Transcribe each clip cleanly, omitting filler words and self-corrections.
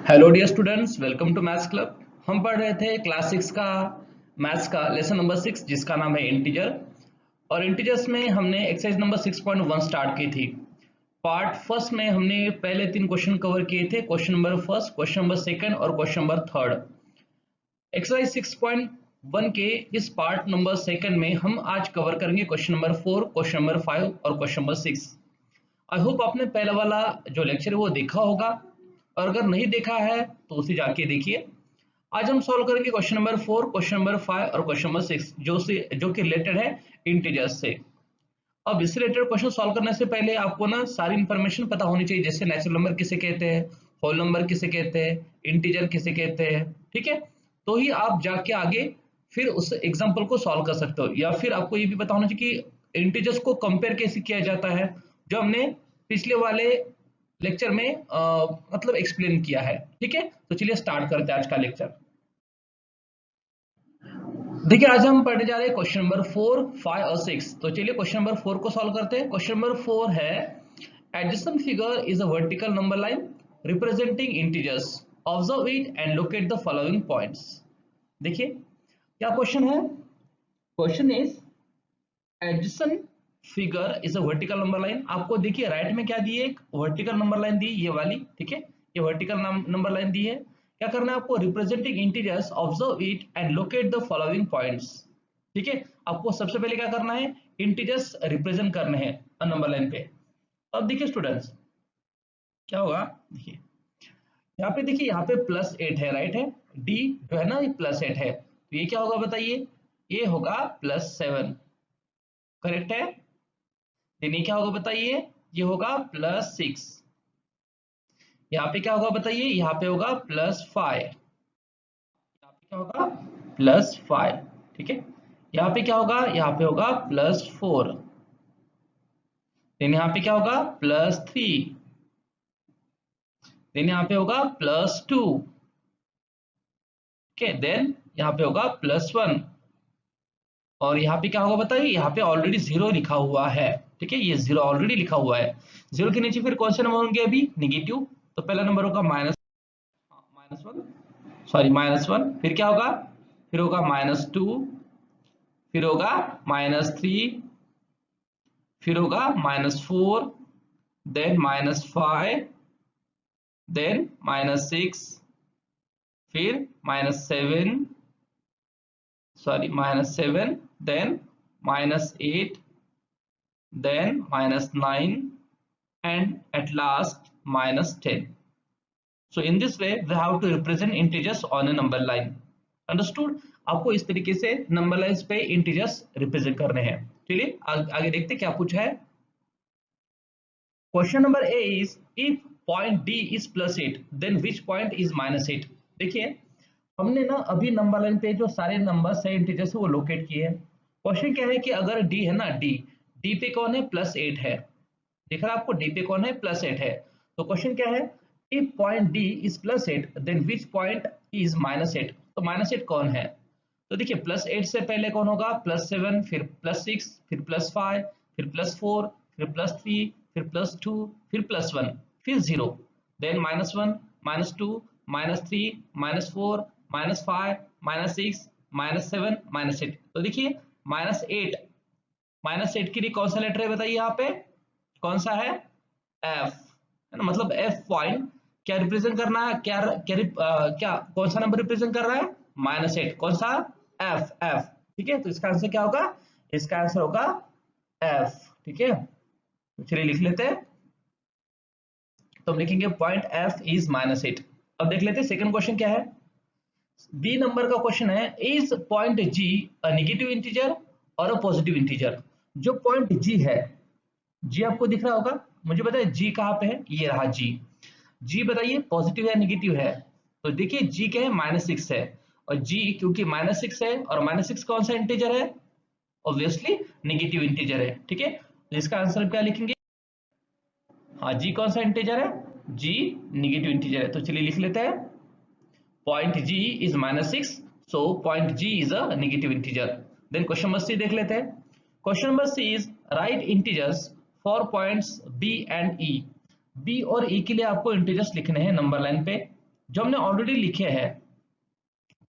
Hello dear students, welcome to maths club. हम पढ़ रहे थे क्लास 6 का मैथ्स का लेसन नंबर 6 जिसका नाम है इंटीजर। और इंटीजर्स में हमने एक्सरसाइज नंबर 6.1 स्टार्ट की थी। पार्ट फर्स्ट में हमने पहले 3 क्वेश्चन कवर किए थे, question number first, question number second और क्वेश्चन नंबर थर्ड। एक्सरसाइज 6.1 के इस पार्ट नंबर सेकंड में हम आज कवर करेंगे क्वेश्चन नंबर 4, क्वेश्चन नंबर 5 और क्वेश्चन नंबर 6। आई होप आपने पहला वाला जो लेक्चर है वो देखा होगा, और अगर नहीं देखा है तो उसे जाके देखिए। आज हम सॉल्व करेंगे क्वेश्चन नंबर 4, क्वेश्चन नंबर 5 और क्वेश्चन नंबर 6 जो कि रिलेटेड है इंटीजर्स से। अब इससे रिलेटेड क्वेश्चन सॉल्व करने से पहले आपको ना सारी इंफॉर्मेशन पता होनी चाहिए, जैसे नेचुरल नंबर किसे कहते हैं, होल नंबर किसे कहते हैं, इंटीजर किसे कहते हैं। ठीक है, तो ही आप जाके आगे फिर उस एग्जाम्पल को सॉल्व कर सकते हो। या फिर आपको ये भी पता होना चाहिए कि इंटीजर्स को कंपेयर कैसे किया जाता है, जो हमने पिछले वाले लेक्चर में मतलब एक्सप्लेन किया है। ठीक है, तो चलिए स्टार्ट करते हैं आज का लेक्चर। देखिए, आज हम पढ़ने जा रहे हैं क्वेश्चन नंबर 4, 5 और 6। तो चलिए क्वेश्चन नंबर 4 को सॉल्व करते हैं। क्वेश्चन नंबर 4 है adjacent figure is a vertical number line representing integers, observe it and locate the following points. देखिए क्या क्वेश्चन है। Question is adjacent figure is a vertical number line. आपको देखिए right में क्या दी है, एक वर्टिकल नंबर लाइन दी, ये वाली। ठीक है, ये वर्टिकल नंबर लाइन दी है। क्या करना है आपको, representing integers, observe it and locate the following points. ठीक है, आपको सबसे पहले क्या करना है, इंटीजर्स रिप्रेजेंट करने हैं नंबर लाइन पे। अब देखिए स्टूडेंट्स क्या होगा, देखिए यहाँ पे, देखिए यहाँ पे +8 है, राइट है। डी जो है ना ये +8 है, तो ये क्या होगा बताइए, ये होगा +7। करेक्ट है। यानी क्या होगा बताइए, ये होगा +6। यहाँ पे क्या होगा बताइए, यहाँ पे होगा +5। यहाँ पे क्या होगा, +5। ठीक है, यहाँ पे क्या होगा, यहाँ पे होगा +4। देन यहाँ पे क्या होगा, +3। देन यहाँ पे होगा +2। ठीक है, देन यहाँ पे होगा +1। और यहाँ पे क्या होगा बताइए, यहाँ पे ऑलरेडी 0 लिखा हुआ है। ठीक है, ये 0 ऑलरेडी लिखा हुआ है। 0 के नीचे फिर कौन से नंबर होंगे अभी, निगेटिव। तो पहला नंबर होगा -1, सॉरी -1। फिर क्या होगा, फिर होगा -2, फिर होगा -3, फिर होगा -4, देन -5, देन -6, फिर -7, sorry -7, then -8, then -9 and at last -10. So in this way we have to represent integers on a number line. Understood? आपको इस तरीके से नंबर लाइन्स पे इंटीजर्स रिप्रेजेंट करने हैं। चलिए आगे देखते क्या पूछा है। Question number A is if point D is +8 then which point is -8। देखिए हमने ना अभी नंबर लाइन पे जो सारे नंबर्स है इंटीजर्स है वो लोकेट किए हैं। क्वेश्चन क्या है कि अगर डी है ना, डी डी पे कौन है, +8 है। दिख रहा है आपको, डी पे कौन है, +8 है। तो क्वेश्चन क्या है, if point D is +8 then which point is -8। तो -8 कौन है, तो देखिए +8 से पहले कौन होगा, +7, फिर +6, फिर +5, फिर +4, फिर +3, फिर +2, फिर +1, फिर 0, देन -1, -2, -3, -4, -5, -6, -7, -8। तो देखिए -8 के लिए कौन सा लेटर है बताइए, यहाँ पे कौन सा है, एफ है ना। मतलब एफ पॉइंट क्या रिप्रेजेंट करना है, क्या कौन सा नंबर रिप्रेजेंट कर रहा है, -8। कौन सा, एफ। ठीक है, तो इसका आंसर क्या होगा, इसका आंसर होगा एफ। ठीक है, तो चलिए लिख लेते हैं। तो हम लिखेंगे पॉइंट एफ इज -8। अब देख लेते हैं सेकंड क्वेश्चन क्या है। बी नंबर का क्वेश्चन है, is point G a negative integer और अ पॉजिटिव इंटीजर। जो पॉइंट जी है, जी आपको दिख रहा होगा, मुझे बताइए जी कहाँ पे है, ये रहा जी। जी बताइए पॉजिटिव है नेगेटिव है। तो देखिए जी क्या है, -6 है। और जी क्योंकि -6 है, और -6 कौन सा इंटीजर है, ऑब्वियसली नेगेटिव इंटीजर है। ठीक है, तो इसका आंसर क्या लिखेंगे, हाँ जी कौन सा इंटीजर है, जी नेगेटिव इंटीजर है। तो चलिए लिख लेते हैं, point G is -6, so point G is a negative integer. Then question number C देख लेते हैं। Question number C is write integers for points B and E. B और ई के लिए आपको इंटीजर्स लिखने हैं नंबर लाइन पे। जो हमने ऑलरेडी लिखे हैं,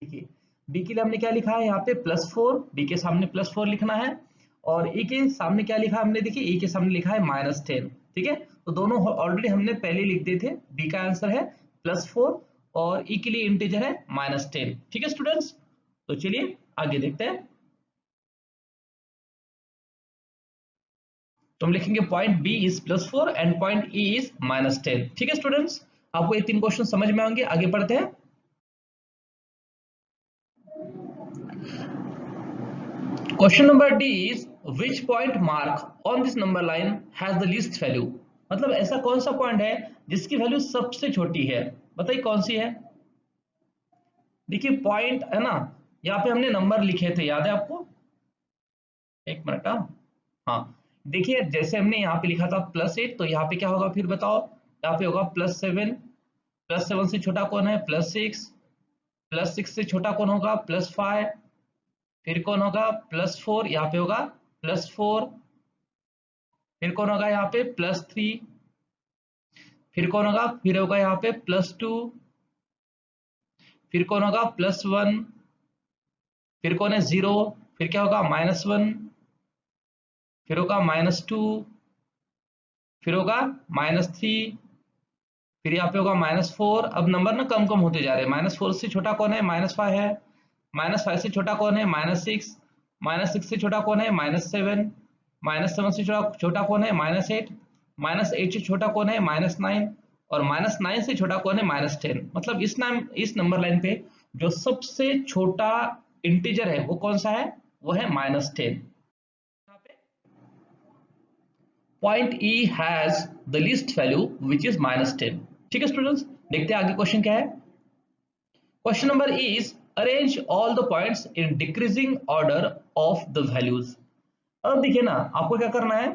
देखिए डी के लिए हमने क्या लिखा है यहाँ पे +4, डी के सामने +4 लिखना है, और ई के सामने क्या लिखा हमने, देखिए ई के सामने लिखा है -10। ठीक है, तो दोनों ऑलरेडी हमने पहले लिख दिए थे। डी का आंसर है +4 और ई के लिए इंटीजर है -10। ठीक है स्टूडेंट्स, तो चलिए आगे देखते हैं। तो हम लिखेंगे point B is +4 and point E is -10। ठीक है स्टूडेंट्स, आपको ये 3 क्वेश्चन समझ में आएंगे। आगे पढ़ते हैं। Question number D is which point mark on this number line has the least value. मतलब ऐसा कौन सा पॉइंट है जिसकी वैल्यू सबसे छोटी है, बताइए कौन सी है। देखिए पॉइंट है ना, यहाँ पे हमने नंबर लिखे थे, याद है आपको, एक मिनट। हाँ देखिए जैसे हमने यहाँ पे लिखा था +8, तो यहाँ पे क्या होगा फिर बताओ, यहाँ पे होगा +7, +7 से छोटा कौन है +6, +6 से छोटा कौन होगा +5, फिर कौन होगा +4, यहाँ पे होगा +4, फिर कौन होगा यहाँ पे +3, फिर कौन होगा, फिर होगा यहाँ पे +2, फिर कौन होगा +1, फिर कौन है 0, फिर क्या होगा -1, फिर होगा -2, फिर होगा -3, फिर यहाँ पे होगा -4। अब नंबर ना कम कम होते जा रहे हैं। -4 से छोटा कौन है -5 है, -5 से छोटा कौन है -6, -6 से छोटा कौन है -7, -7 से छोटा कौन है -8, -8 से छोटा कौन है -9, और -9 से छोटा कौन है -10। मतलब इस नंबर लाइन पे जो सबसे छोटा इंटीजर है वो कौन सा है, वो है -10। Point E has the least value which is -10। ठीक है स्टूडेंट्स, देखते हैं आगे क्वेश्चन क्या है। Question number is arrange all the points in decreasing order of the values. अब देखिए ना, आपको क्या करना है,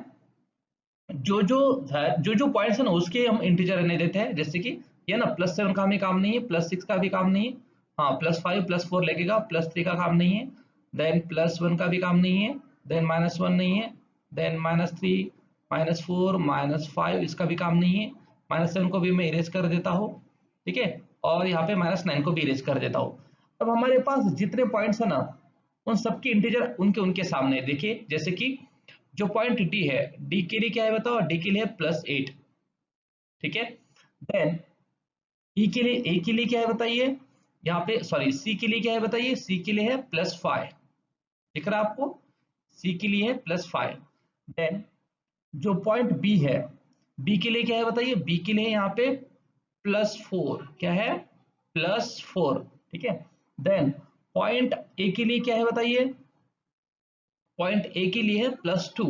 जो पॉइंट्स है ना उसके हम इंटीजर रहने देते हैं। जैसे कि ये ना +7 का भी काम नहीं है, +6 का भी काम नहीं है, हाँ +5 +4 लगेगा, +3 का काम नहीं है, देन +1 का भी काम नहीं है, देन -1 नहीं है, देन -3, -4, -5 इसका भी काम नहीं है, -7 को भी मैं इरेज कर देता हूँ। ठीक है, और यहाँ पे -9 को भी इरेज कर देता हूँ। अब हमारे पास जितने पॉइंट्स है ना उन सबकी इंटीजर उनके उनके सामने देखिए। जैसे कि जो पॉइंट डी है, डी के लिए क्या है बताओ, डी के लिए +8। ठीक है, देन ए के लिए क्या है बताइए, यहाँ पे सॉरी सी के लिए क्या है बताइए, सी के लिए है +5। दिख रहा है आपको, सी के लिए है +5। देन जो पॉइंट बी है, बी के लिए क्या है बताइए, बी के लिए यहाँ पे +4, क्या है +4। ठीक है, देन पॉइंट ए के लिए क्या है बताइए, पॉइंट ए के लिए है +2।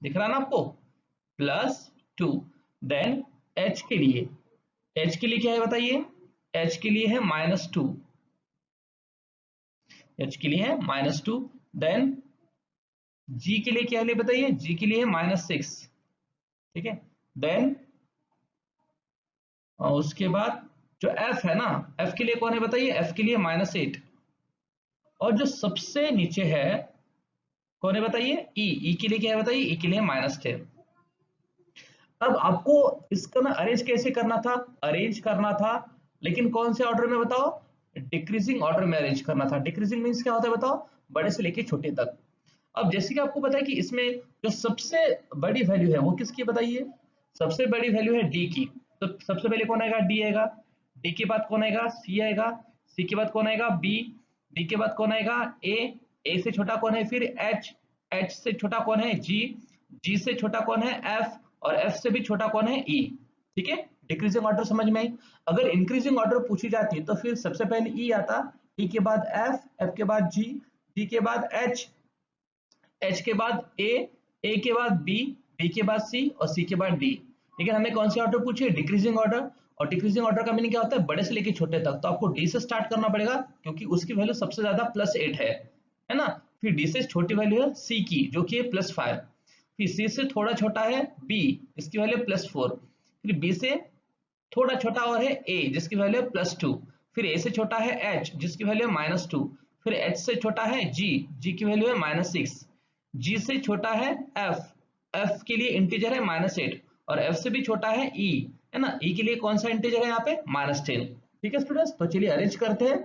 दिख रहा ना आपको, +2। देन एच के लिए, एच के लिए क्या है बताइए, एच के लिए है -2, एच के लिए है -2। देन जी के लिए क्या है बताइए, जी के लिए है -6। ठीक है, देन उसके बाद जो एफ है ना, एफ के लिए कौन है बताइए, एफ के लिए -8। और जो सबसे नीचे है कौन है बताइए, ई के लिए क्या है बताइए, ई के लिए -10। अब आपको इसका ना अरेंज कैसे करना था, अरेंज करना था लेकिन कौन से ऑर्डर में बताओ, डिक्रीजिंग ऑर्डर में अरेंज करना था। डिक्रीजिंग मींस क्या होता है बताओ, बड़े से लेके छोटे तक। अब जैसे कि आपको पता है कि इसमें जो सबसे बड़ी वैल्यू है वो किसकी बताइए, सबसे बड़ी वैल्यू है डी की। तो सबसे पहले कौन आएगा, डी आएगा, डी के बाद कौन आएगा, सी आएगा, सी के बाद कौन आएगा, बी, बी के बाद कौन आएगा, ए से छोटा कौन है फिर एच, एच से छोटा कौन है जी, जी से छोटा कौन है एफ, और एफ से भी छोटा कौन है ई। ठीक है, डिक्रीजिंग ऑर्डर समझ में आई। अगर इंक्रीजिंग ऑर्डर पूछी जाती तो फिर सबसे पहले ई आता, ई के बाद एफ, एफ के बाद जी, जी के बाद एच, एच के बाद ए के बाद बी, बी के बाद सी, और सी के बाद डी। लेकिन हमें कौन से ऑर्डर पूछे, डिक्रीजिंग ऑर्डर। और डिक्रीजिंग ऑर्डर का मीनिंग क्या होता है, बड़े से लेके छोटे तक। तो आपको डी से स्टार्ट करना पड़ेगा क्योंकि उसकी वैल्यू सबसे ज्यादा +8 है ना। फिर डी से छोटी वैल्यू है सी की जो कि है +5, फिर सी से थोड़ा छोटा है बी, इसकी वैल्यू +4, फिर बी से थोड़ा छोटा और है ए जिसकी वैल्यू है +2, फिर ए से छोटा है एच जिसकी वैल्यू है -2, फिर एच से छोटा है जी, जी की वैल्यू है -6, जी से छोटा है एफ, एफ के लिए इंटीजर है -8, और एफ से भी छोटा है ई, है ना, ई के लिए कौन सा इंटीजर है यहाँ पे, -10। ठीक है स्टूडेंट्स, तो चलिए अरेंज करते हैं।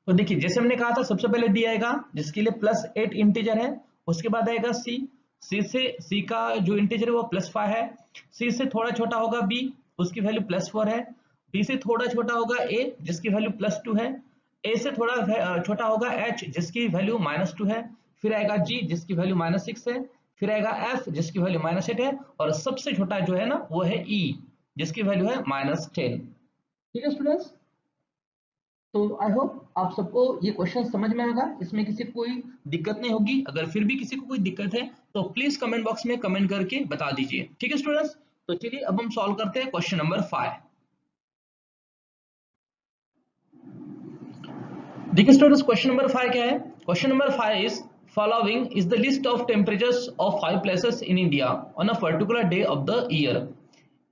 तो देखिए जैसे हमने कहा था, सबसे पहले डी आएगा जिसके लिए +8 इंटीजर है, उसके बाद आएगा सी, सी का जो इंटीजर है वो +5 है, सी से थोड़ा छोटा होगा बी, उसकी वैल्यू +4 है, बी से थोड़ा छोटा होगा ए जिसकी वैल्यू +2 है, ए से थोड़ा छोटा होगा एच जिसकी वैल्यू -2 है, फिर आएगा जी जिसकी वैल्यू -6 है, फिर आएगा एफ जिसकी वैल्यू -8 है, और सबसे छोटा जो है ना वो है ई जिसकी वैल्यू है -10। ठीक है स्टूडेंट्स, तो आई होप आप सबको ये क्वेश्चन समझ में आएगा, इसमें किसी को कोई दिक्कत नहीं होगी। अगर फिर भी किसी को कोई दिक्कत है तो प्लीज कमेंट बॉक्स में कमेंट करके बता दीजिए। ठीक है स्टूडेंट्स, तो चलिए अब हम सॉल्व करते हैं क्वेश्चन नंबर 5। देखिए स्टूडेंट्स, क्वेश्चन नंबर 5 क्या है? Question number 5 is following is the list of temperatures of 5 places in India on a particular day of the year.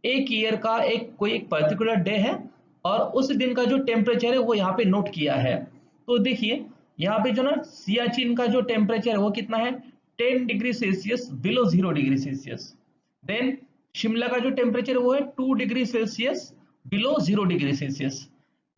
एक ईयर का एक पर्टिकुलर डे है और उस दिन का जो टेम्परेचर है वो यहाँ पे नोट किया है। तो देखिए यहाँ पे जो ना सियाचिन का जो टेम्परेचर है वो कितना है, 10 degree Celsius below 0 degree Celsius. Then Shimla का जो टेम्परेचर है वो है 2 degree Celsius below 0 degree Celsius.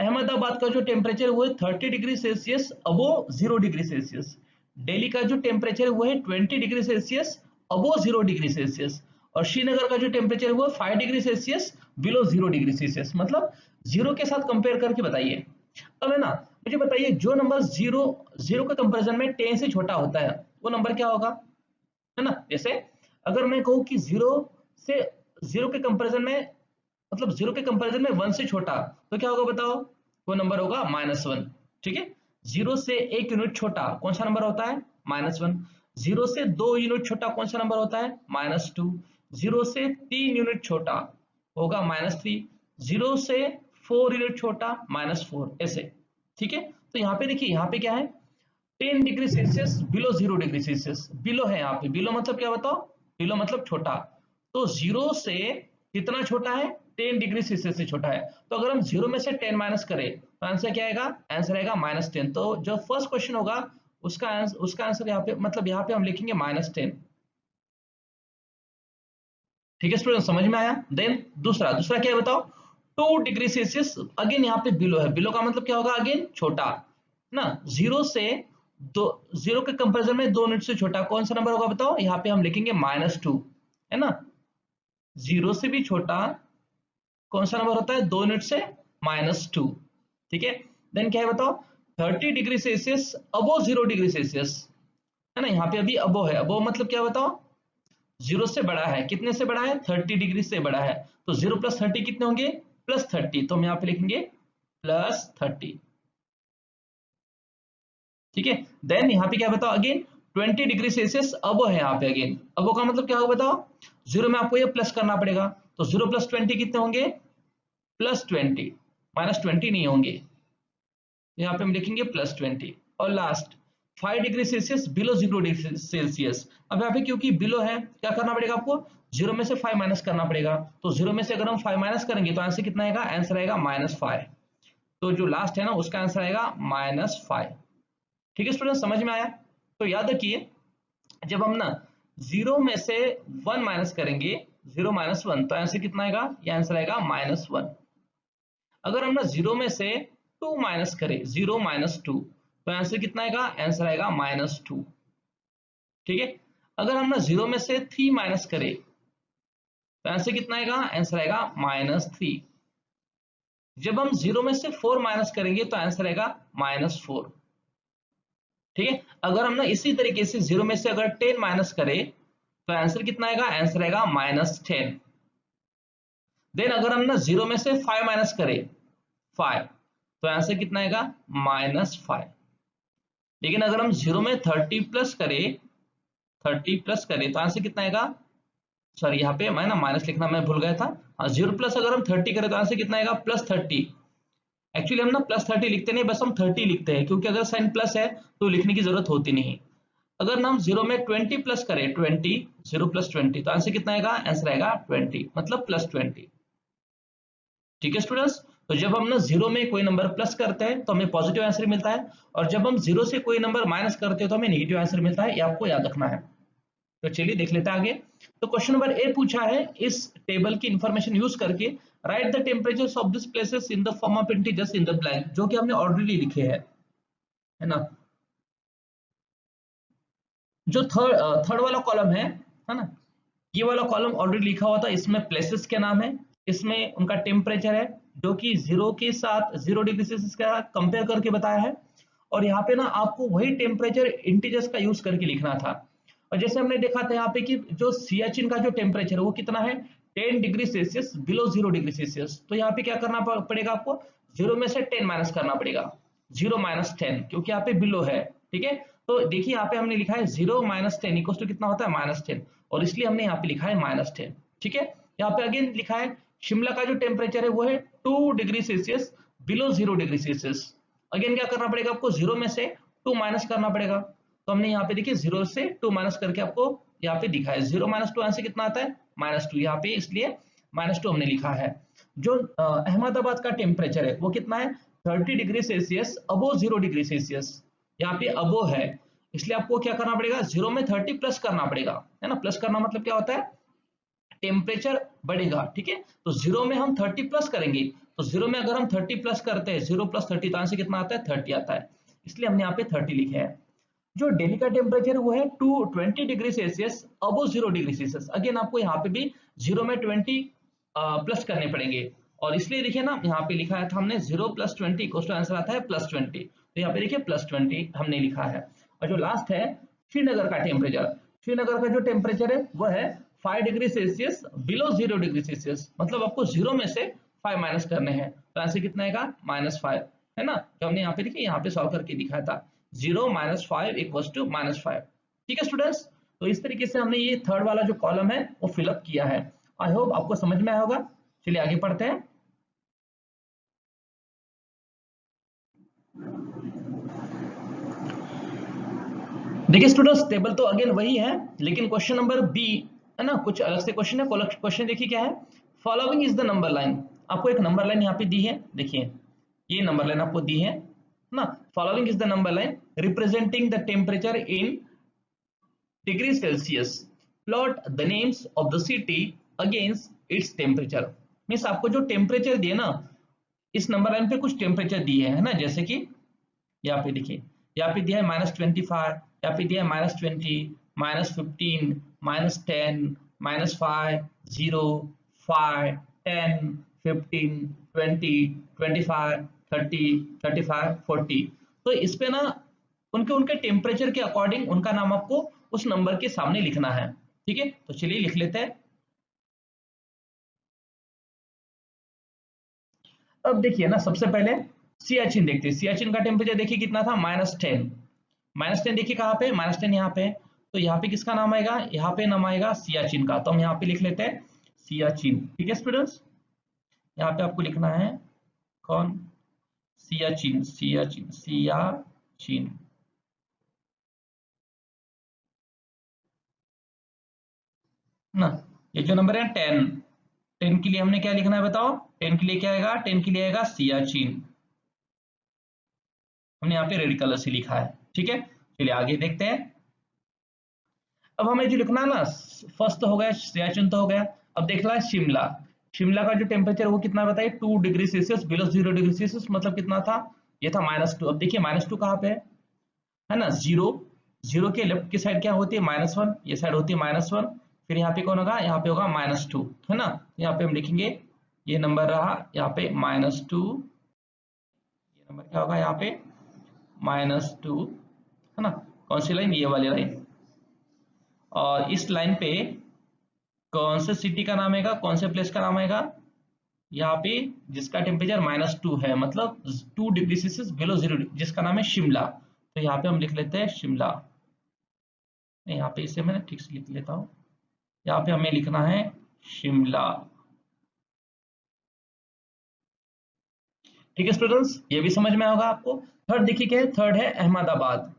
Ahmedabad का जो टेम्परेचर है वो है 30 degree Celsius above 0 degree Celsius. Delhi का जो टेम्परेचर है वो है 20 degree Celsius above 0 degree Celsius. और श्रीनगर का जो टेम्परेचर है वो 5 degree Celsius below 0 degree Celsius. मतलब जीरो के साथ कंपेयर करके बताइए। अब है ना, मुझे बताइए जो नंबर जीरो जीरो के कंपैरिजन में 10 से छोटा होता है वो नंबर क्या होगा, है ना। जैसे अगर मैं कहूँ कि से जीरो के कंपैरिजन में, मतलब जीरो के कंपैरिजन में 1 से छोटा, तो क्या होगा बताओ, वो नंबर होगा -1। ठीक है, जीरो से 1 यूनिट छोटा कौन सा नंबर होता है, -1। जीरो से 2 यूनिट छोटा कौन सा नंबर होता है, -2। जीरो से 3 यूनिट छोटा होगा -3। जीरो से 4 यूनिट छोटा -4, ऐसे। ठीक है, तो यहाँ पे देखिए यहाँ पे क्या है, 10 degree Celsius below 0 degree Celsius. Below है यहाँ पे, बिलो मतलब क्या बताओ, बिलो मतलब छोटा। तो जीरो से कितना छोटा है, 10 डिग्री सेल्सियस से छोटा है। तो अगर हम जीरो में से 10 माइनस करें तो आंसर क्या आएगा, आंसर आएगा -10। तो जो फर्स्ट क्वेश्चन होगा उसका आंसर यहाँ पे, मतलब यहाँ पे हम लिखेंगे -10। ठीक है स्टूडेंट, समझ में आया। देन दूसरा दूसरा क्या है बताओ, 2 डिग्री सेल्सियस। अगेन यहाँ पे बिलो है, बिलो का मतलब क्या होगा, अगेन छोटा ना। जीरो से दो, जीरो के कंपैरिजन में 2 यूनिट से छोटा कौन सा नंबर होगा बताओ, यहाँ पे हम लिखेंगे -2, है ना। जीरो से भी छोटा कौन सा नंबर होता है, 2 यूनिट से -2। ठीक है, देन क्या है बताओ, 30 degree Celsius above 0 degree Celsius, है ना। यहाँ पे अभी अबो है, अबो मतलब क्या बताओ, जीरो से बड़ा है, कितने से बड़ा है, 30 डिग्री से बड़ा है। तो 0 + 30 कितने होंगे, +30। तो हम यहाँ पे लिखेंगे +30। ठीक है, देन यहाँ पे क्या बताओ, अगेन 20 डिग्री सेल्सियस अबो है यहाँ पे। अगेन अबो का मतलब क्या होगा बताओ, जीरो में आपको ये प्लस करना पड़ेगा। तो 0 + 20 कितने होंगे, +20, -20 नहीं होंगे। यहाँ पे हम लिखेंगे +20। और last 5 degree Celsius below 0 degree Celsius. अब यहाँ पे क्योंकि बिलो है, क्या करना पड़ेगा आपको, जीरो में से 5 माइनस करना पड़ेगा। तो जीरो में से अगर हम 5 माइनस करेंगे तो आंसर कितना आएगा, आंसर आएगा -5। तो जो लास्ट है ना उसका आंसर आएगा -5। ठीक है स्टूडेंट, समझ में आया। तो याद रखिए, जब हम ना जीरो में से 1 माइनस करेंगे, 0 - 1, तो आंसर कितना आएगा, ये आंसर आएगा -1। अगर हम ना जीरो में से 2 माइनस करें, 0 - 2, तो आंसर कितना आएगा, आंसर आएगा -2। ठीक है, अगर हम ना जीरो में से 3 माइनस करें तो आंसर कितना आएगा, आंसर आएगा -3। जब हम जीरो में से 4 माइनस करेंगे तो आंसर आएगा -4। ठीक है, अगर हम ना इसी तरीके से जीरो में से अगर 10 माइनस करें तो आंसर कितना आएगा, आंसर आएगा -10। देन अगर हम ना जीरो में से 5 माइनस करें, 5, तो आंसर कितना आएगा, -5। लेकिन अगर हम जीरो में 30 प्लस करें, 30 प्लस करें तो आंसर कितना आएगा, सॉरी यहाँ पे मैं ना माइनस लिखना मैं भूल गया था। हाँ, 0 प्लस अगर हम 30 करें तो आंसर कितना आएगा, +30। एक्चुअली हम ना +30 लिखते नहीं, बस हम 30 लिखते हैं, क्योंकि अगर साइन प्लस है तो लिखने की जरूरत होती नहीं। अगर ना हम जीरो में 20 प्लस करें, 20, 0 + 20, तो आंसर कितना आएगा, आंसर आएगा 20, मतलब +20। ठीक है स्टूडेंट्स, तो जब हम ना जीरो में कोई नंबर प्लस करते हैं तो हमें पॉजिटिव आंसर मिलता है, और जब हम जीरो से कोई नंबर माइनस करते हैं तो हमें नेगेटिव आंसर मिलता है। ये आपको याद रखना है। तो चलिए देख लेते हैं आगे। तो क्वेश्चन नंबर ए पूछा है, इस टेबल की इंफॉर्मेशन यूज करके right the temperatures of this places in the form of integers in the blank, जो कि हमने ऑलरेडी लिखे है ना। जो थर्ड वाला कॉलम है ना, ये वाला कॉलम ऑलरेडी लिखा हुआ था, इसमें प्लेसेस के नाम है, इसमें उनका टेम्परेचर है जो कि 0 के साथ 0 डिग्री सेल्सियस का कंपेयर करके बताया है। और यहाँ पे ना आपको वही टेम्परेचर इंटीजर्स का यूज करके लिखना था। और जैसे हमने देखा था यहाँ पे कि जो सियाचिन का जो टेम्परेचर है वो कितना है, 10 degree Celsius below 0 degree Celsius. तो यहाँ पे क्या करना पड़ेगा आपको, 0 में से 10 माइनस करना पड़ेगा, 0 माइनस 10, क्योंकि यहाँ पे बिलो है। ठीक है, तो देखिए यहाँ पे हमने लिखा है 0 माइनस 10 इक्वल टू कितना होता है, -10, और इसलिए हमने यहाँ पे लिखा है -10। ठीक है, यहाँ पे अगेन लिखा है शिमला का जो टेम्परेचर है वो है 2 degree Celsius below 0 degree Celsius. Again क्या करना पड़ेगा आपको, 0 में से 2 माइनस करना पड़ेगा। तो हमने यहाँ पे देखिए 0 से 2 माइनस करके आपको यहाँ पे दिखा है, 0 माइनस 2 आंसर कितना आता है, -2, यहाँ पे इसलिए -2 हमने लिखा है। जो अहमदाबाद का टेम्परेचर है वो कितना है, 30 degree Celsius above 0 degree Celsius. यहाँ पे अबो है, इसलिए आपको क्या करना पड़ेगा, 0 में 30 प्लस करना पड़ेगा, है ना। प्लस करना मतलब क्या होता है, टेम्परेचर बढ़ेगा। ठीक है, तो 0 में हम 30 प्लस करेंगे, तो 0 में अगर हम 30 प्लस करते हैं, 0 प्लस 30 तो आंसर कितना आता है, 30 आता है, इसलिए हमने यहाँ पे 30 लिखे है। जो दिल्ली का टेम्परेचर वो है 20 degree Celsius above 0 degree Celsius. Again आपको यहाँ पे भी 0 में 20 प्लस करने पड़ेंगे, और इसलिए देखिए ना यहाँ पे लिखा है था हमने 0 + 20 इक्वल टू आंसर आता है +20। तो यहाँ पे देखिए +20 हमने लिखा है। और जो लास्ट है श्रीनगर का टेम्परेचर, श्रीनगर का जो टेम्परेचर है वो है 5 degree Celsius below 0 degree Celsius, मतलब आपको 0 में से 5 माइनस करने हैं। तो आंसर कितना आएगा, -5, है ना। तो हमने यहाँ पे देखिए यहाँ पे सॉल्व करके दिखाया था, 0 - 5 इक्वल्स टू -5। ठीक है स्टूडेंट्स, तो इस तरीके से हमने ये थर्ड वाला जो कॉलम है वो फिलअप किया है। आई होप आपको समझ में आया होगा। चलिए आगे पढ़ते हैं। देखिए स्टूडेंट्स, टेबल तो अगेन वही है, लेकिन क्वेश्चन नंबर बी है ना, कुछ अलग से क्वेश्चन है। क्वेश्चन देखिए क्या है, following is the number line. आपको एक नंबर लाइन यहाँ पे दी है, देखिए ये नंबर लाइन आपको दी है ना। Following is the number line representing the temperature in degree Celsius, plot the names of the city against its temperature. Means आपको जो टेम्परेचर दिए ना, इस नंबर लाइन पे कुछ टेम्परेचर दिए है ना, जैसे कि यहाँ पे देखिए, यहाँ पे दिया है -25, यहाँ पे दिया है -20, -15, -10, -5, 0, 5, 10, 15, 20, 25, 30, 35, 40। तो इस पे ना उनके उनके टेम्परेचर के अकॉर्डिंग उनका नाम आपको उस नंबर के सामने लिखना है। ठीक है, तो चलिए लिख लेते हैं। अब देखिए ना, सबसे पहले सियाचिन देखते हैं। सियाचिन का टेम्परेचर देखिए कितना था, -10। -10 देखिए कहाँ पे, -10 यहाँ पे है। तो यहाँ पे किसका नाम आएगा, यहाँ पे नाम आएगा सियाचिन का। तो हम यहाँ पे लिख लेते हैं सियाचिन। ठीक है स्टूडेंट्स, यहाँ पे आपको लिखना है कौन, सियाचिन, सियाचिन, सियाचिन ना। ये जो नंबर है 10, 10 के लिए हमने क्या लिखना है बताओ, 10 के लिए क्या आएगा, 10 के लिए आएगा सियाचिन। हमने यहाँ पे रेड कलर से लिखा है। ठीक है, चलिए आगे देखते हैं। अब हमें जो लिखना है ना, फर्स्ट तो हो गया सियाचिन, तो हो गया। अब देख रहा है शिमला। शिमला का जो टेम्परेचर वो कितना बताइए, 2 degree Celsius below 0 degree Celsius, मतलब कितना था, ये था -2। अब देखिए -2 कहाँ पे है ना, 0, 0 के लेफ्ट की साइड क्या होती है, -1, ये साइड होती है -1। फिर यहाँ पे कौन होगा, यहाँ पे होगा -2, है ना। यहाँ पे हम लिखेंगे, ये नंबर रहा यहाँ पे -2, ये नंबर क्या होगा यहाँ पे -2, है ना। कौन सी लाइन, ये वाली लाइन। और इस लाइन पे कौन से सिटी का नाम आएगा, कौन से प्लेस का नाम आएगा, यहाँ पे जिसका टेम्परेचर -2 है, मतलब 2 डिग्री सेल्सियस बिलो 0, जिसका नाम है शिमला। तो यहाँ पे हम लिख लेते हैं शिमला। यहाँ पे इसे मैं ठीक से लिख लेता हूँ, यहाँ पे हमें लिखना है शिमला। ठीक है स्टूडेंट्स, ये भी समझ में होगा आपको। थर्ड देखिए क्या है, थर्ड है अहमदाबाद।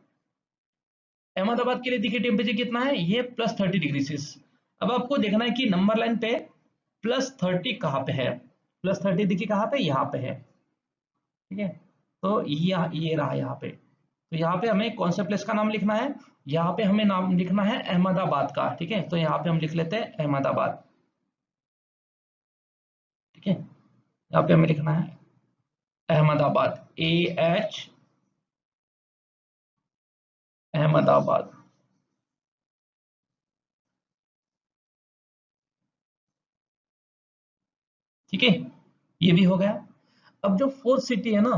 अहमदाबाद के लिए देखिए टेम्परेचर कितना है, ये +30 डिग्री सेल्सियस। अब आपको देखना है कि नंबर लाइन पे +30 कहाँ पे है, +30 देखिए कहाँ पे, यहाँ पे है। ठीक है, तो ये रहा यहाँ पे। तो यहाँ पे हमें कौन से प्लेस का नाम लिखना है, यहाँ पे हमें नाम लिखना है अहमदाबाद का। ठीक है, तो यहाँ पे हम लिख लेते हैं अहमदाबाद। ठीक है, यहाँ पे हमें लिखना है अहमदाबाद, AH अहमदाबाद। ठीक है, ये भी हो गया। अब जो फोर्थ सिटी है ना,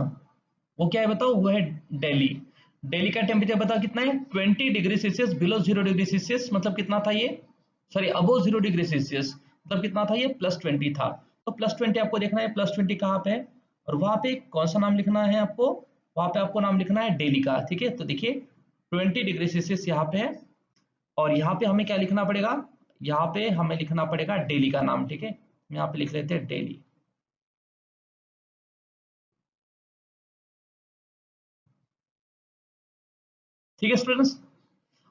वो क्या है बताओ, वो है दिल्ली। दिल्ली का टेम्परेचर बताओ कितना है, 20 degree Celsius below 0 degree Celsius, मतलब कितना था ये, सॉरी अबो 0 डिग्री सेल्सियस, मतलब कितना था ये, +20 था। तो +20 आपको देखना है, +20 कहाँ पे है, और वहां पे कौन सा नाम लिखना है आपको, वहां पे आपको नाम लिखना है दिल्ली का। ठीक है, तो देखिए 20 डिग्री सेल्सियस यहाँ पे है, और यहाँ पे हमें क्या लिखना पड़ेगा, यहाँ पे हमें लिखना पड़ेगा दिल्ली का नाम। ठीक है, यहाँ पे लिख लेते हैं दिल्ली। ठीक है स्टूडेंट्स,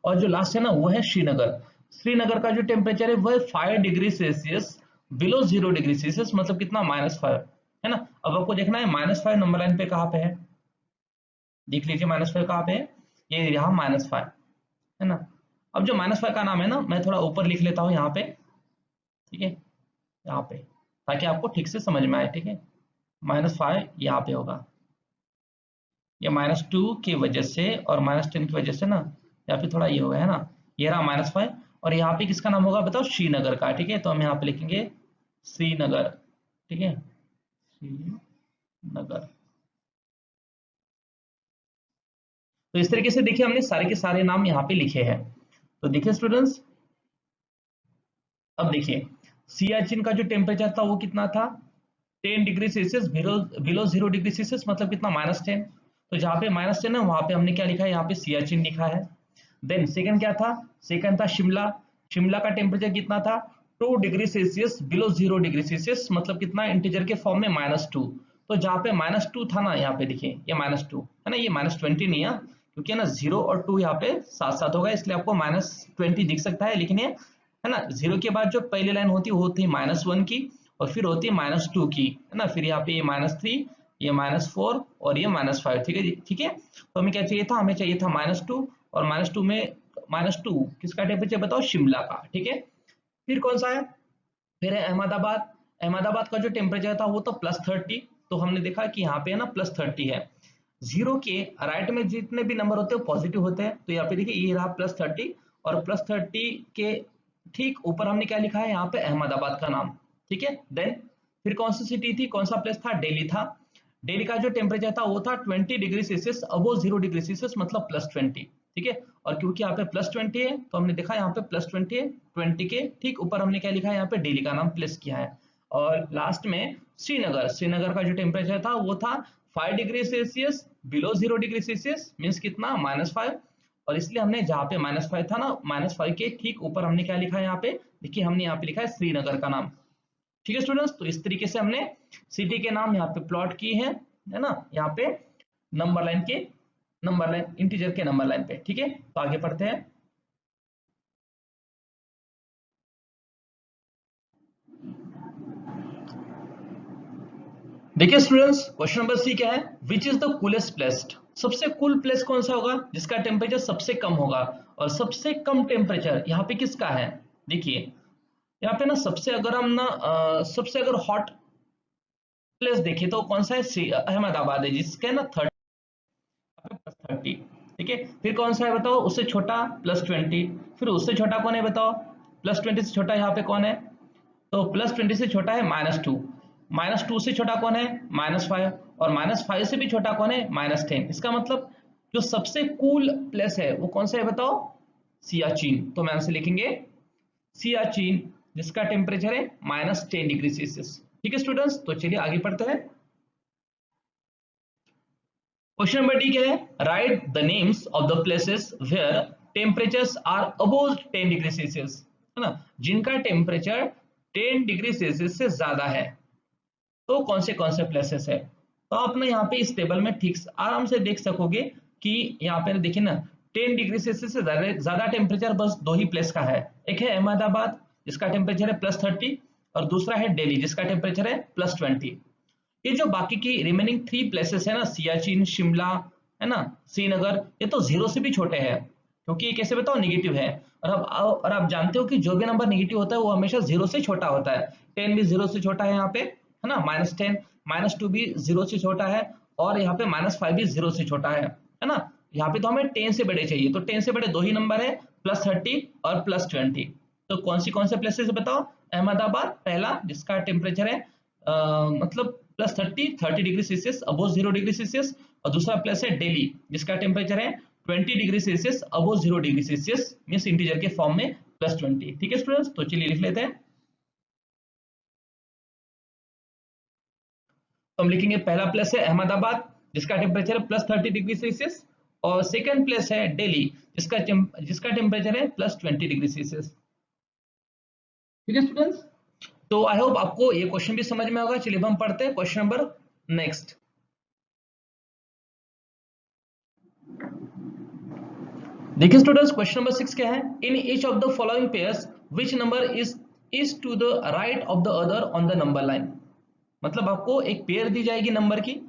और जो लास्ट है ना वो है श्रीनगर। श्रीनगर का जो टेम्परेचर है वो है 5 degree Celsius below 0 degree Celsius, मतलब कितना, -5 है ना। अब आपको देखना है -5 नंबर लाइन पे कहाँ पे है, देख लीजिए -5 कहाँ पे है, ये यहाँ -5 है ना। अब जो -5 का नाम है ना, मैं थोड़ा ऊपर लिख लेता हूँ यहाँ पे। ठीक है, यहाँ पे, ताकि आपको ठीक से समझ में आए। ठीक है, -5 यहाँ पे होगा, ये -2 की वजह से और -10 की वजह से ना यहाँ पे थोड़ा ये हो गया है ना, ये रहा -5। और यहाँ पे किसका नाम होगा बताओ, श्रीनगर का। ठीक है, तो हम यहाँ पे लिखेंगे श्रीनगर। ठीक है, श्रीनगर। तो इस तरीके से देखिए हमने सारे के सारे नाम यहाँ पे लिखे हैं। तो देखिए स्टूडेंट्स, अब देखिए सियाचिन का जो टेम्परेचर था वो कितना था, 10 degree Celsius below 0 degree Celsius, मतलब कितना, -10। तो जहाँ पे -10 है वहां पे हमने क्या लिखा है, यहाँ पे सियाचिन लिखा है। देन सेकंड क्या था, सेकंड था शिमला। शिमला का टेम्परेचर कितना था, 2 degree Celsius below 0 degree Celsius, मतलब कितना, इंटीजर के फॉर्म में -2। तो जहाँ पे -2 था ना, यहाँ पे देखिए ये -2 है ना, ये -20 नहीं है, क्योंकि है ना 0 और 2 यहाँ पे साथ साथ होगा, इसलिए आपको -20 दिख सकता है। लेकिन ये है ना, 0 के बाद जो पहली लाइन होती है वो होती है -1 की, और फिर होती है -2 की, है ना, फिर यहाँ पे ये -3, ये -4 और ये -5। ठीक है जी, ठीक है। तो हमें क्या चाहिए था, हमें चाहिए था -2, और -2 में -2 किसका टेम्परेचर बताओ, शिमला का। ठीक है, फिर कौन सा है, फिर है अहमदाबाद। अहमदाबाद का जो टेम्परेचर था वो तो +30। तो हमने देखा कि यहाँ पे है ना +30 है, 0 के राइट में जितने भी नंबर होते हैं पॉजिटिव होते हैं। तो यहाँ पे देखिए ये रहा +30, और +30 के ठीक ऊपर हमने क्या लिखा है, यहाँ पे अहमदाबाद का नाम। ठीक है, देन फिर कौन सी सिटी थी, कौन सा प्लेस था, दिल्ली था। दिल्ली का जो टेम्परेचर था वो था 20 degree Celsius above 0 degree Celsius, मतलब +20। ठीक है, और क्योंकि यहाँ पे +20 है तो हमने देखा यहाँ पे +20 है, 20 के ठीक ऊपर हमने क्या लिखा है, यहाँ पे दिल्ली का नाम प्लेस किया है। और लास्ट में श्रीनगर, श्रीनगर का जो टेम्परेचर था वो था 5 degree Celsius below 0 degree Celsius, means कितना, -5। और इसलिए हमने जहाँ पे -5 था ना, -5 के ठीक ऊपर हमने क्या लिखा है, यहाँ पे देखिए हमने यहाँ पे लिखा है श्रीनगर का नाम। ठीक है स्टूडेंट्स, तो इस तरीके से हमने सिटी के नाम यहाँ पे प्लॉट किए हैं, है ना, यहाँ पे नंबर लाइन इंटीजर के नंबर लाइन पे। ठीक है, तो आगे पढ़ते हैं। देखिए स्टूडेंट्स, क्वेश्चन नंबर सी क्या है, which is the coolest place, सबसे कूल प्लेस कौन सा होगा, जिसका टेम्परेचर सबसे कम होगा। और सबसे कम टेम्परेचर यहाँ पे किसका है, देखिए यहाँ पे ना सबसे अगर हम ना सबसे अगर हॉट प्लेस देखें तो कौन सा है, अहमदाबाद है, जिसका है ना 30। ठीक है, फिर कौन सा है बताओ, उससे छोटा +20, फिर उससे छोटा कौन है बताओ, +20 से छोटा यहाँ पे कौन है, तो +20 से छोटा है -2, -2 से छोटा कौन है, -5, और -5 से भी छोटा कौन है, -10। इसका मतलब जो सबसे कूल प्लेस है वो कौन सा है बताओ, सियाचिन। तो मैं आंसर लिखेंगे सियाचिन, जिसका टेम्परेचर है -10 डिग्री सेल्सियस। ठीक है स्टूडेंट्स, तो चलिए आगे पढ़ते हैं। क्वेश्चन नंबर डी क्या है, write the names of the places where temperatures are above 10 degree Celsius, है ना, जिनका टेम्परेचर 10 डिग्री सेल्सियस से ज्यादा है, तो कौन से प्लेसेस है। तो आप ना यहाँ पे इस टेबल में ठीक आराम से देख सकोगे कि यहाँ पे देखिए ना 10 डिग्री सेल्सियस से ज्यादा टेम्परेचर बस दो ही प्लेस का है, एक है अहमदाबाद जिसका टेम्परेचर है +30, और दूसरा है दिल्ली जिसका टेम्परेचर है +20। ये जो बाकी की रिमेनिंग 3 प्लेसेस है ना, सियाचिन, शिमला है ना, श्रीनगर, ये तो 0 से भी छोटे हैं, क्योंकि ये कैसे बताओ नेगेटिव है। और आप जानते हो कि जो भी नंबर नेगेटिव होता है वो हमेशा 0 से छोटा होता है। 10 भी 0 से छोटा है यहाँ पे, है ना, -10, -2 भी 0 से छोटा है, और यहाँ पे -5 भी 0 से छोटा है ना। यहाँ पे तो हमें 10 से बड़े चाहिए, तो 10 से बड़े दो ही नंबर है, +30 और +20। तो कौन से प्लेसेस बताओ? अहमदाबाद पहला, जिसका टेम्परेचर है मतलब +30 degree Celsius above 0 degree Celsius, और दूसरा प्लेस है दिल्ली, जिसका टेम्परेचर है 20 degree Celsius above 0 degree Celsius, means integer के फॉर्म में +20। ठीक है स्टूडेंट्स, तो चलिए लिख लेते हैं। तो हम लिखेंगे पहला प्लेस है अहमदाबाद, जिसका टेम्परेचर है +30 डिग्री सेल्सियस, और सेकंड प्लेस है दिल्ली, जिसका टेम्परेचर है +20 डिग्री सेल्सियस। ठीक है स्टूडेंट्स, तो आई होप आपको ये क्वेश्चन भी समझ में होगा। चलिए अब हम पढ़ते हैं क्वेश्चन नंबर नेक्स्ट। देखिए स्टूडेंट्स, क्वेश्चन नंबर 6 क्या है? In each of the following pairs which number is to the right of the other on the number line. मतलब आपको एक पेयर दी जाएगी नंबर की,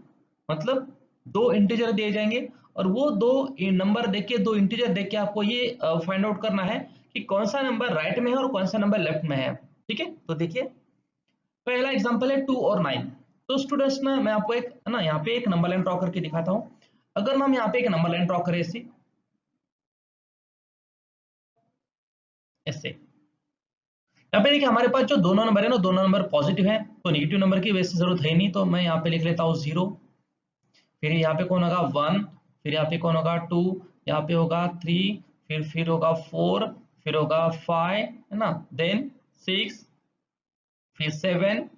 मतलब दो इंटीजर दिए जाएंगे, और वो दो नंबर देख के, दो इंटीजर देख के आपको ये फाइंड आउट करना है कि कौन सा नंबर राइट में है और कौन सा नंबर लेफ्ट में है। ठीक है, तो देखिए पहला एग्जांपल है 2 और 9। तो स्टूडेंट्स ना, मैं आपको एक ना यहाँ पे एक नंबर लाइन ड्रॉ करके दिखाता हूँ। अगर हम यहाँ पे एक नंबर लाइन ड्रॉ करें ऐसे, यहाँ पे देखिए हमारे पास जो दोनों नंबर है ना, दोनों नंबर पॉजिटिव है, तो नेगेटिव नंबर की वैसे जरूरत है नहीं, तो मैं यहाँ पे लिख लेता हूँ 0। फिर यहाँ पे कौन होगा 1, फिर यहाँ पे कौन होगा 2, यहाँ पे होगा 3, फिर होगा 4, फिर होगा 5, है ना, देन 6, फिर 7,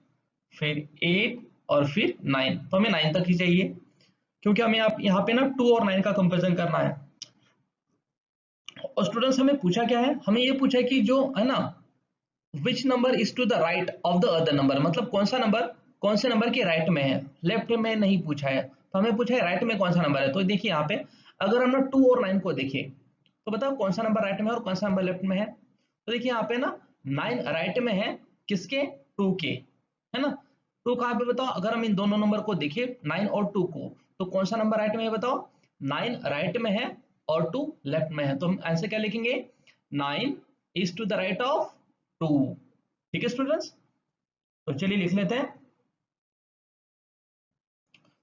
फिर 8, और फिर 9। तो हमें 9 तक ही चाहिए, क्योंकि हमें यहाँ पे ना 2 और 9 का कंपेरिजन करना है। और स्टूडेंट्स हमें पूछा क्या है? हमें ये पूछा है कि जो है ना, which number is to the right of the other number, मतलब कौन सा नंबर कौन से नंबर के राइट में है, लेफ्ट में नहीं पूछा है। तो हमें पूछा है राइट में कौन सा नंबर है। तो देखिए यहाँ पे अगर हम ना 2 और 9 को देखें, तो बताओ कौन सा नंबर राइट में है और कौन सा नंबर लेफ्ट में है। तो देखिए यहाँ पे ना 9 राइट में है, किसके? 2 के, है ना। 2 कहाँ पे बताओ? अगर हम इन दोनों नंबर को देखें 9 और 2 को, तो कौन सा नंबर राइट में है बताओ? 9 राइट में है और 2 लेफ्ट में है। तो हम आंसर क्या लिखेंगे? 9 is to the right of 2। ठीक है स्टूडेंट्स, तो चलिए लिख लेते हैं।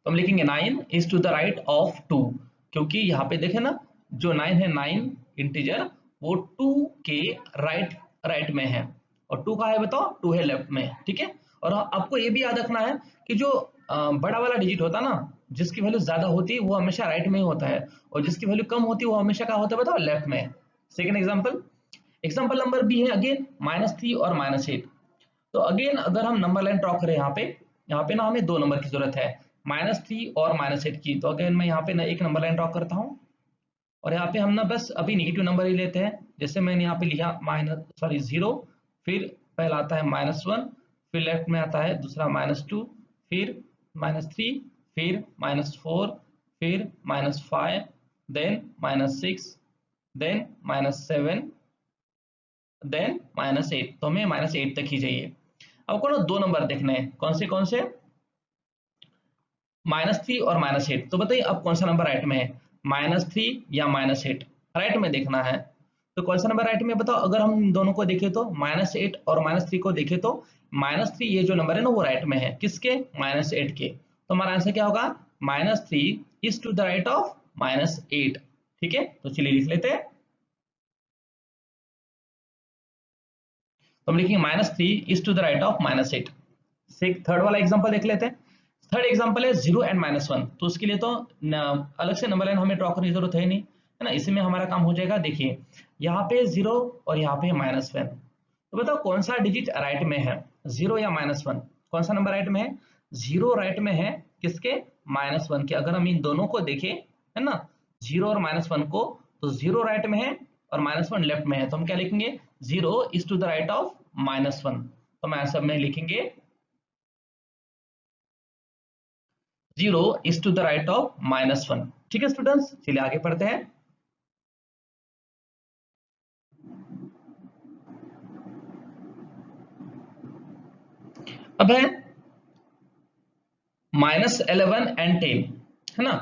तो हम लिखेंगे 9 is to the right of 2, क्योंकि यहाँ पे देखें ना, जो 9 है, 9 इंटीजर, वो 2 के राइट में है, और 2 कहाँ है बताओ? 2 है लेफ्ट में। ठीक है, और आपको ये भी याद रखना है कि जो बड़ा वाला डिजिट होता है ना, जिसकी वैल्यू ज्यादा होती है वो हमेशा राइट में ही होता है, और जिसकी वैल्यू कम होती है वो हमेशा कहाँ होता है बताओ? लेफ्ट में। सेकेंड एग्जाम्पल नंबर बी है अगेन -3 और -8। तो अगेन अगर हम नंबर लाइन ड्रॉ करें यहाँ पे ना हमें दो नंबर की जरूरत है, -3 और -8 की। तो अगेन मैं यहाँ पे ना एक नंबर लाइन ड्रॉ करता हूँ, और यहाँ पे हम ना बस अभी नेगेटिव नंबर ही लेते हैं। जैसे मैंने यहाँ पे लिखा 0, फिर पहला आता है -1, फिर लेफ्ट में आता है दूसरा -2, फिर -3, फिर -4, फिर -5, देन -6, देन -7, देन -8। तो हमें -8 तक ही चाहिए। आपको ना दो नंबर देखने हैं, कौन से? -3 और -8। तो बताइए अब कौन सा नंबर राइट में है, -3 या -8? राइट में देखना है। तो कौन सा नंबर राइट में बताओ? अगर हम दोनों को देखें तो -8 और -3 को देखें तो -3 ये जो नंबर है ना वो राइट में है, किसके? -8 के। तो हमारा आंसर क्या होगा? -3 is to the right of -8। ठीक है, तो चलिए लिख लेते हैं। तो हम लिखेंगे -3 is to the right of -8। Third वाला एग्जांपल देख लेते हैं। थर्ड एग्जांपल है 0 एंड -1। तो उसके लिए तो अलग से नंबर लाइन हमें ड्रॉ करने की जरूरत है नहीं, है ना, इसी में हमारा काम हो जाएगा। देखिए यहाँ पे 0 और यहाँ पे -1। तो बताओ कौन सा डिजिट राइट में है, 0 या -1? कौन सा नंबर राइट में है? 0 राइट में है, किसके? -1 के। अगर हम इन दोनों को देखें, है ना, 0 और -1 को, तो 0 राइट में है और -1 लेफ्ट में है। तो हम क्या लिखेंगे? 0 is to the right of -1। तो मैं आंसर में लिखेंगे 0 is to the right of -1। ठीक है स्टूडेंट्स, चलिए आगे पढ़ते हैं। अब है -11 एंड 10, है ना।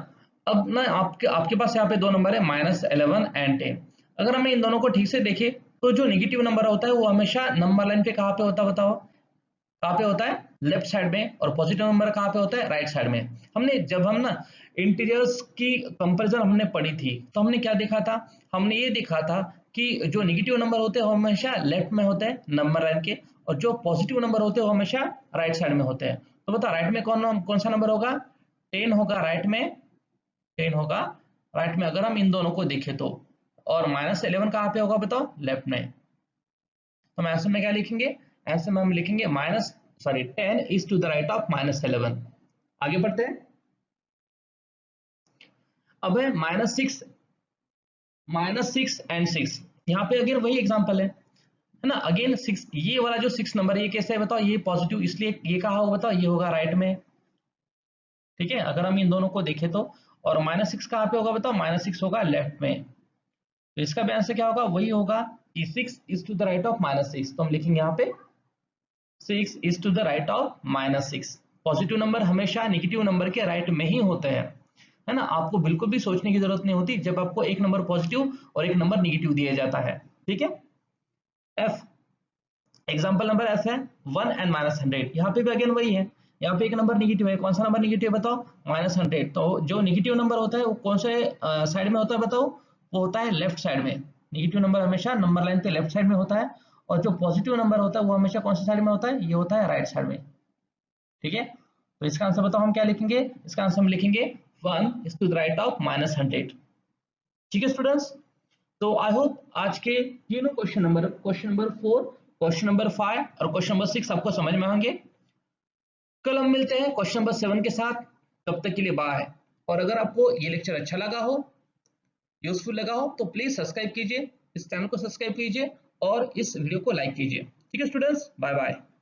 अब ना आपके आपके पास यहाँ पे दो नंबर है -11 एंड 10। अगर हमें इन दोनों को ठीक से देखें तो जो निगेटिव नंबर होता है वो हमेशा नंबर लाइन पे कहाँ पे होता है बताओ, कहाँ पे होता है, लेफ्ट साइड में, और पॉजिटिव नंबर कहाँ पे होता है, राइट साइड में। हमने जब हम ना इंटीजर्स की कंपैरिजन हमने पढ़ी थी तो हमने क्या देखा था, हमने ये देखा था कि जो नेगेटिव नंबर होते हैं वो हमेशा लेफ्ट में होते हैं नंबर लाइन के, और जो पॉजिटिव नंबर होते हैं वो हमेशा राइट साइड में होते हैं। तो बता राइट में कौन कौन सा नंबर होगा, 10 होगा राइट में, 10 होगा राइट में अगर हम इन दोनों को देखें तो। और -11 कहाँ पे होगा बताओ, लेफ्ट में। तो हम आंसर में क्या लिखेंगे, आंसर में हम लिखेंगे 10 is to the right of -11। आगे बढ़ते हैं। अब है -6 एंड 6। यहाँ पे अगेन वही एग्जांपल है ना, अगेन 6, ये वाला जो 6 नंबर है ये कैसे है बताओ, ये पॉजिटिव, इसलिए ये कहा होगा बताओ, ये होगा राइट में। ठीक है, अगर हम इन दोनों को देखें तो। और -6 कहाँ पे होगा बताओ, -6 होगा लेफ्ट में। तो इसका भी आंसर क्या होगा, वही होगा कि 6 is to the right of -6। तो हम लिखेंगे यहाँ पे 6 is to the right of -6। Positive number हमेशा नेगेटिव नंबर के राइट में ही होते हैं, है ना। आपको बिल्कुल भी सोचने की जरूरत नहीं होती जब आपको एक नंबर पॉजिटिव और एक नंबर नेगेटिव दिया जाता है। ठीक है, एफ, एग्जाम्पल नंबर एफ है 1 एंड -100। यहाँ पे भी अगेन वही है, यहाँ पे एक नंबर निगेटिव है, कौन सा नंबर निगेटिव है बताओ, -100। तो जो निगेटिव नंबर होता है वो कौन से साइड में होता है बताओ, वो होता है लेफ्ट साइड में। निगेटिव नंबर हमेशा नंबर लाइन पे लेफ्ट साइड में होता है, और जो पॉजिटिव नंबर होता है वो हमेशा कौन सी साइड में होता है, ये होता है राइट साइड में। ठीक है, तो इसका आंसर बताओ हम क्या लिखेंगे, इसका आंसर हम लिखेंगे 1 is to the right of -100। ठीक है स्टूडेंट्स, तो आई होप आज के तीनों क्वेश्चन नंबर 4, क्वेश्चन नंबर 5 और क्वेश्चन नंबर 6 आपको समझ में होंगे। कल हम मिलते हैं क्वेश्चन नंबर 7 के साथ, तब तक के लिए बाय। और अगर आपको ये लेक्चर अच्छा लगा हो, यूजफुल लगा हो, तो प्लीज सब्सक्राइब कीजिए, इस चैनल को सब्सक्राइब कीजिए और इस वीडियो को लाइक कीजिए। ठीक है स्टूडेंट्स, बाय बाय।